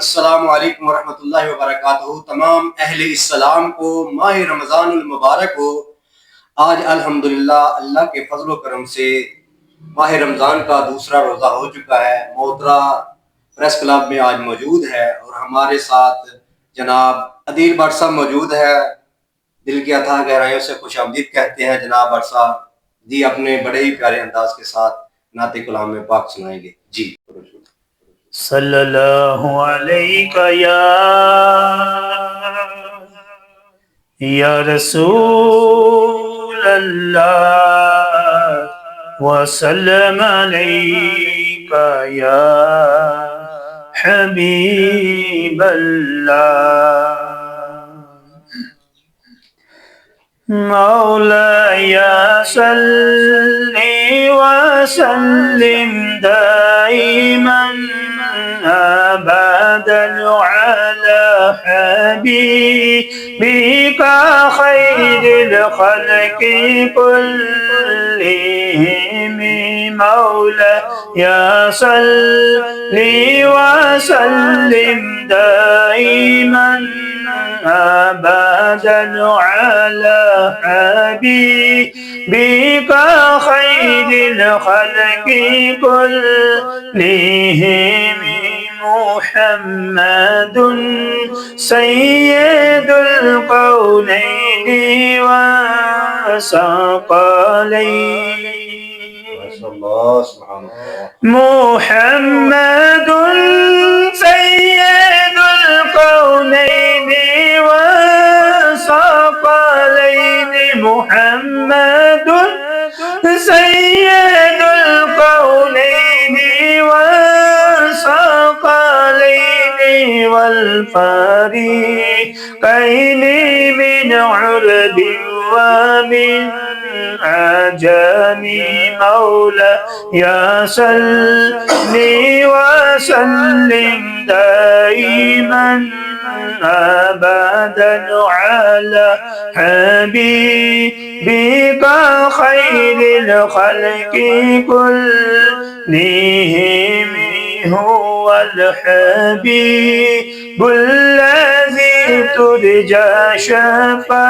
अस्सलामु अलैकुम वरहमतुल्लाहि वबरकातुहू। तमाम अहले इस्लाम को माह रमज़ानुल मुबारक हो। आज अल्हम्दुलिल्लाह अल्लाह के फजल व करम से माह रमज़ान का दूसरा रोज़ा हो चुका है। मोहतरा प्रेस क्लब में आज मौजूद है और हमारे साथ जनाब अदील भट्ट साहब मौजूद है। दिल की अथाह गहराइयों से खुशामदीद कहते हैं जनाब भट्ट साहब जी, अपने बड़े ही प्यारे अंदाज के साथ नाते कलाम में पाक सुनाएंगे जी। सल्लल्लाहु अलैका या रसूल अल्लाह व सल्लम अलैका या हबीब अल्लाह। मौलाया सल्ली व सल्लिम दाइमन अबदन अला हबीबिका खैरिल खल्क़ि कुल्लिहिम। मौलाया सल्ली व सल्लिम दाइमन अबदन अला हबीबिका खैरिल खल्क़ि कुल्लिहिम। मुहम्मदुन सय्यदुल कौनैनि व सकलैनि। मुहम्मदुन सय्यदुल कौनैनि व सकलैनि। मुहम्मदुन सय्यदुल कौनैनि व सकलैनि वल फरीक़ैनि मिन उरबि व मिन अजमी। मौलाया सल्लि व सल्लिम दाइमन अबदन अला हबीबिका खैरिल खल्क़ि कुल्लिहिम। हुवल हबीबुल्लज़ी तुरजा शफ़ाअतुहु।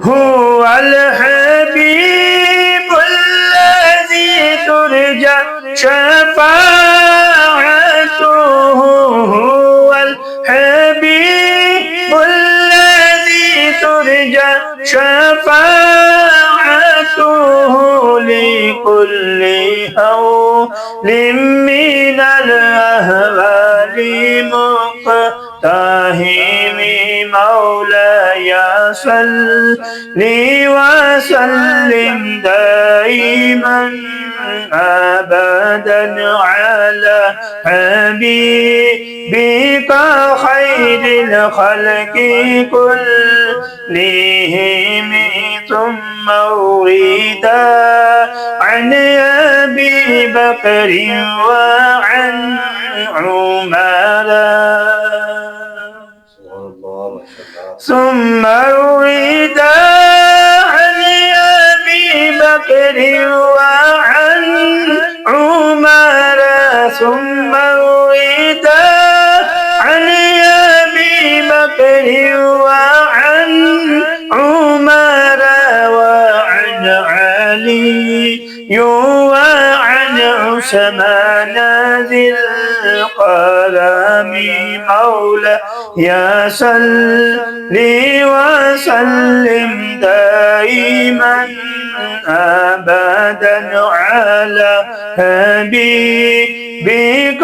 हुवल हबीबुल्लज़ी तुरजा शफ़ाअतुहु। हुवल हबीबुल्लज़ी तुरजा शफ़ाअतुहु। लिकुल्लि हौलिम मिनल अहवालि मुक़्तहिम। मौलाया सल्लि व सल्लिम दाइमन अबदन अला हबीबिका खैरिल खल्क़ि कुल्लिहिम। ثم ورد عن أبي بكر وعن عمر ثم ورد عن أبي بكر وعن عمر ثم ورد عن أبي بكر وعن عمر وعن علي وعن عثمان ذي القرم. مولاي صلي وسلم دائما أبدا على حبيبك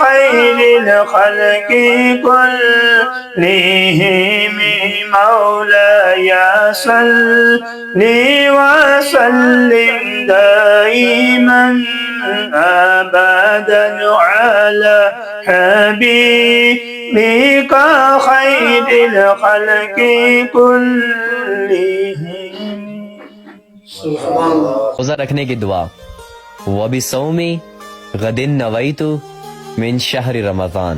خير الخلق كلهم. مولاي صلي وسلم دائما أبدا على حبيبك خير الخلق كلهم. रोज़ा रखने की दुआ। वबी सौमी गदिन नवैतु मिन शहर रमज़ान।